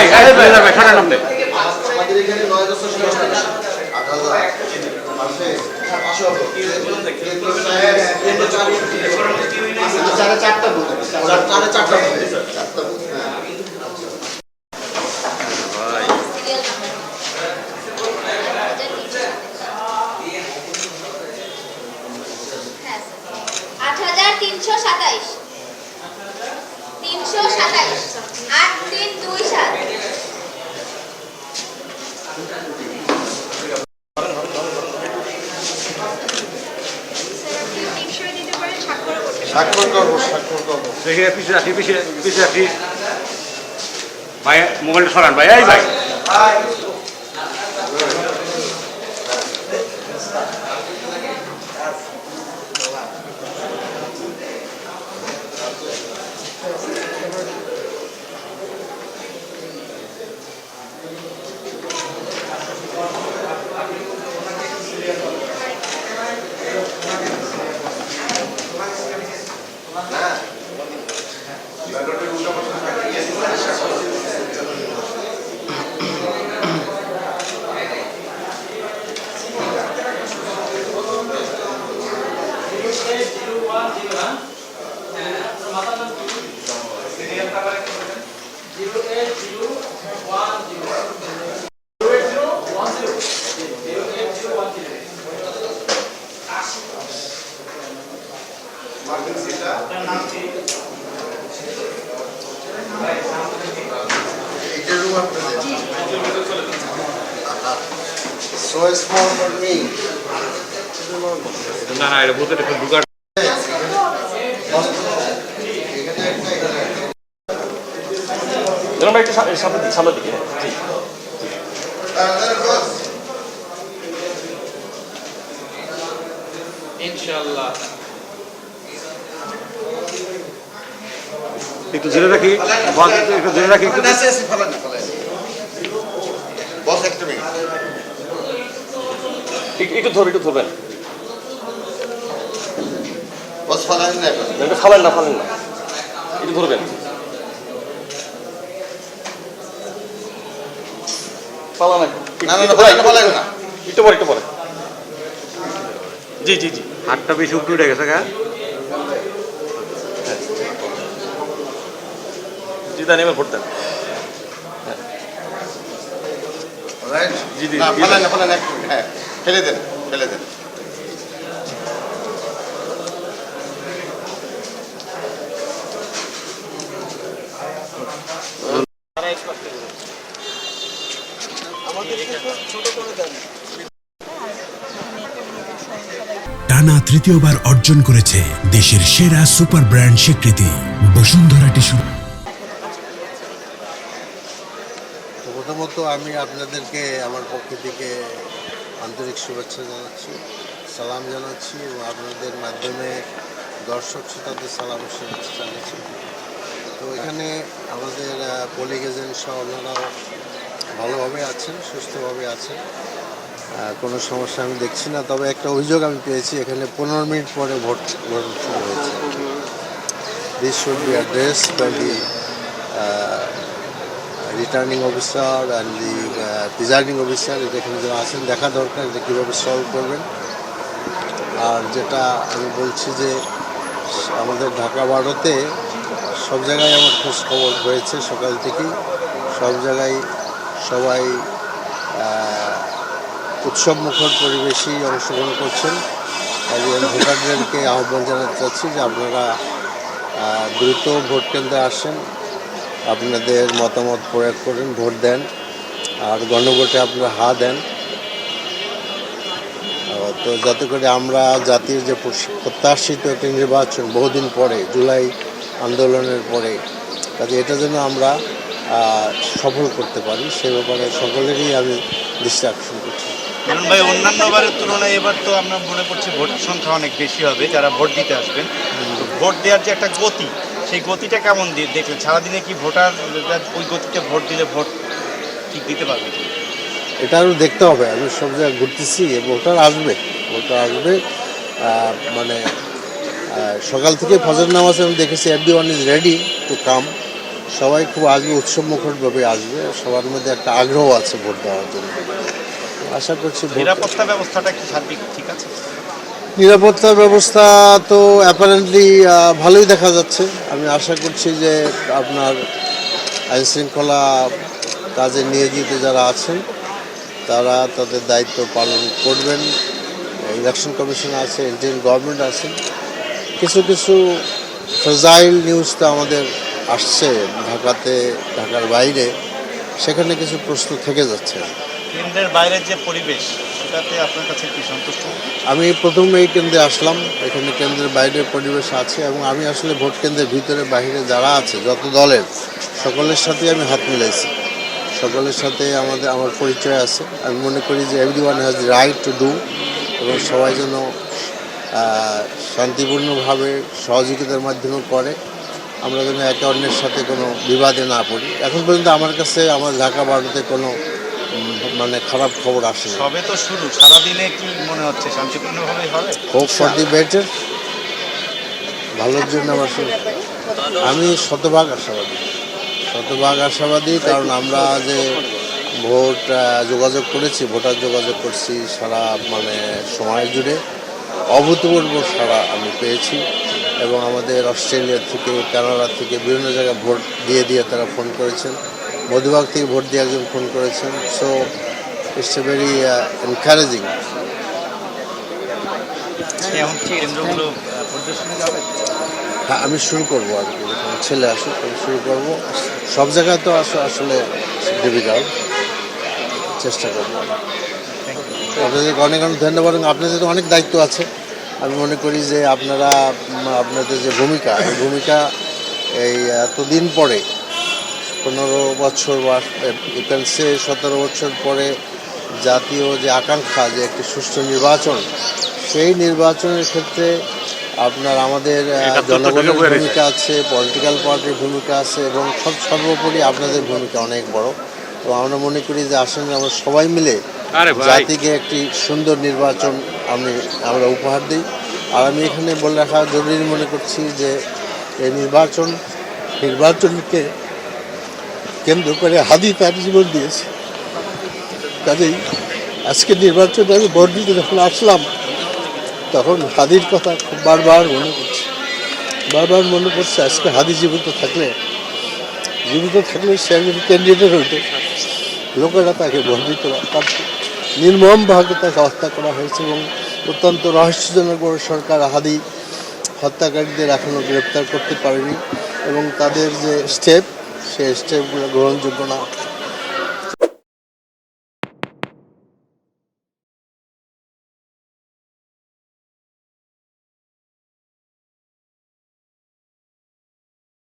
ভাই ভাই সরেন আপনি। আমাদের এখানে 8327 8327 স্বাক্ষর করবো দেখি পিছিয়ে রাখি পিছিয়ে রাখি ভাই মোবাইলটা সরান ভাই এই ভাই So small for me. না না এটা ভূতের একটু ঢুকার ভাই একটু সামনের দিকে জি ইনশাআল্লাহ একটু জেনে রাখি একটু জেনে রাখি একটু বস একটা মিনিট একটু ধরবেন বস ফালান না এখন একটু ফালেন না একটু ধরবেন পালা না একটু পরে জি হাতটা বেশি উপরে উঠে গেছে গা জি দানি এবার ভোট দেন রাইট জি না ফালান এক মিনিট হ্যাঁ ফেলে দেন টানা তৃতীয়বার অর্জন করেছে দেশের সেরা সুপার ব্র্যান্ড স্বীকৃতি বসুন্ধরা টিস্যু। প্রথমত আমি আপনাদেরকে আমার পক্ষ থেকে আন্তরিক শুভেচ্ছা জানাচ্ছি, সালাম জানাচ্ছি এবং আপনাদের মাধ্যমে দর্শক শ্রোতাদের সালাম শুভেচ্ছা জানাচ্ছি। তো এখানে আমাদের পোলিং এজেন্ট সহ ওনারাও ভালোভাবে আছেন, সুস্থভাবে আছেন, কোনো সমস্যা আমি দেখছি না। তবে একটা অভিযোগ আমি পেয়েছি, এখানে 15 মিনিট পরে ভোট শুরু হয়েছে। This should be addressed by the returning officer and the presiding officer. এটা এখানে যারা আছেন দেখা দরকার এটা কীভাবে সলভ করবেন। আর যেটা আমি বলছি যে আমাদের ঢাকা বারোতে সব জায়গায় আমার খোঁজ খবর হয়েছে, সকাল থেকেই সব জায়গায় সবাই উৎসব মুখর পরিবেশেই অংশগ্রহণ করছেন। তাই আমি ভোটারদেরকে আহ্বান জানাতে চাচ্ছি যে আপনারা দ্রুত ভোট কেন্দ্রে আসেন, আপনাদের মতামত প্রয়োগ করেন, ভোট দেন, আর গণভোটে আপনারা হা দেন। তো যাতে করে আমরা জাতির যে প্রত্যাশিত একটি নির্বাচন বহুদিন পরে, জুলাই আন্দোলনের পরে, কাজে এটা যেন আমরা সফল করতে পারি সে ব্যাপারে সকলেরই আমি দৃষ্টি আকর্ষণ করছি। কারণ ভাই অন্যান্য বারের তুলনায় এবার তো আমরা মনে করছি ভোটের সংখ্যা অনেক বেশি হবে যারা ভোট দিতে আসবেন। ভোট দেওয়ার যে একটা গতি, সেই গতিটা কেমন দেখলেন? সারাদিনে কি ভোটার ওই গতিতে ভোট দিলে ভোট ঠিক দিতে পারবে? এটা আরও দেখতে হবে। আমি সব জায়গায় ঘুরতেছি, ভোটার আসবে মানে সকাল থেকে ফজর নামাজ আমি দেখেছি everyone is ready to come. সবাই খুব আসবে, উৎসবমুখরভাবে আসবে, সবার মধ্যে একটা আগ্রহ আছে ভোট দেওয়ার জন্য। আশা করছি নিরাপত্তা ব্যবস্থাটা কি সার্বিক ঠিক আছে? নিরাপত্তা ব্যবস্থা তো অ্যাপারেন্টলি ভালোই দেখা যাচ্ছে। আমি আশা করছি যে আপনার আইনশৃঙ্খলা কাজে নিয়োজিত যারা আছেন তারা তাদের দায়িত্ব পালন করবেন। ইলেকশন কমিশন আছে, ইন্ডিয়ান গভর্নমেন্ট আছে। কিছু কিছু ফ্রেজাইল নিউজ তো আমাদের আসছে ঢাকার বাইরে, সেখানে কিছু প্রশ্ন থেকে যাচ্ছে। কেন্দ্রের বাইরের যে পরিবেশ সেটাতে আপনার কাছে কি সন্তুষ্ট? আমি প্রথম এই কেন্দ্রে আসলাম, এখানে কেন্দ্রের বাইরের পরিবেশ আছে এবং আমি আসলে ভোট কেন্দ্রের ভিতরে বাইরে যারা আছে যত দলের সকলের সাথে আমি হাত মিলাইছি, সকলের সাথে আমার পরিচয় আছে। আমি মনে করি যে everyone has the right to do, এবং সবাই যেন শান্তিপূর্ণভাবে সহযোগিতার মাধ্যমে করে, আমরা যেন একে অন্যের সাথে কোনো বিবাদে না পড়ি। এখন পর্যন্ত আমার কাছে আমার ঢাকা বাড়িতে কোনো মানে খারাপ খবর আসে না। সবে তো শুরু, সারাদিনে কি মনে হচ্ছে শান্তিপূর্ণভাবে হবে? হোপ ফর দি বেটার, ভালোর জন্য আমার আমি শতভাগ আশাবাদী, কারণ আমরা যে ভোট যোগাযোগ করেছি, ভোটার যোগাযোগ করছি সারা মানে সময় জুড়ে অভূতপূর্ব সাড়া আমি পেয়েছি। এবং আমাদের অস্ট্রেলিয়া থেকে, কানাডা থেকে বিভিন্ন জায়গায় ভোট দিয়ে তারা ফোন করেছেন। মধুবাগ থেকে ভোট দিয়ে একজন ফোন করেছেন। So it's a very encouraging. এখন কি কেন্দ্রগুলো পরিদর্শনে যাবে? হ্যাঁ, আমি শুরু করবো আর কি, যখন ছেলে আসুক আমি শুরু করবো। সব জায়গায় তো আসলে ডিফিকাল্ট, চেষ্টা করবো। আপনাদেরকে অনেক অনেক ধন্যবাদ। আপনাদের তো অনেক দায়িত্ব আছে। আমি মনে করি যে আপনাদের যে ভূমিকা, এই ভূমিকা এই এতদিন পরে 15 বছর বা 17 বছর পরে জাতীয় যে আকাঙ্ক্ষা যে একটি সুষ্ঠু নির্বাচন, সেই নির্বাচনের ক্ষেত্রে আপনার আমাদের জনগণের ভূমিকা আছে, পলিটিক্যাল পার্টির ভূমিকা আছে, এবং সর্বোপরি আপনাদের ভূমিকা অনেক বড়। তো আমরা মনে করি যে আসলে আমরা সবাই মিলে জাতিকে একটি সুন্দর নির্বাচন আমরা উপহার দিই। আর আমি এখানে বলে রাখা জরুরি মনে করছি যে এই নির্বাচনকে কেন্দ্র করে হাদি তার জীবন দিয়েছে। কাজেই আজকে নির্বাচনে আমি ভোট দিতে যখন আসলাম তখন হাদির কথা খুব বারবার মনে পড়ছে। আজকে হাদি জীবিত থাকলে সে একজন ক্যান্ডিডেট হইতো, লোকেরা তাকে ভোট দিতে পারত। নির্মমভাবে তাকে হত্যা করা হয়েছে এবং অত্যন্ত রহস্যজনকভাবে সরকার হাদি হত্যাকারীদের এখনও গ্রেপ্তার করতে পারেনি, এবং তাদের যে স্টেপ, সেই স্টেপগুলো গ্রহণযোগ্য না।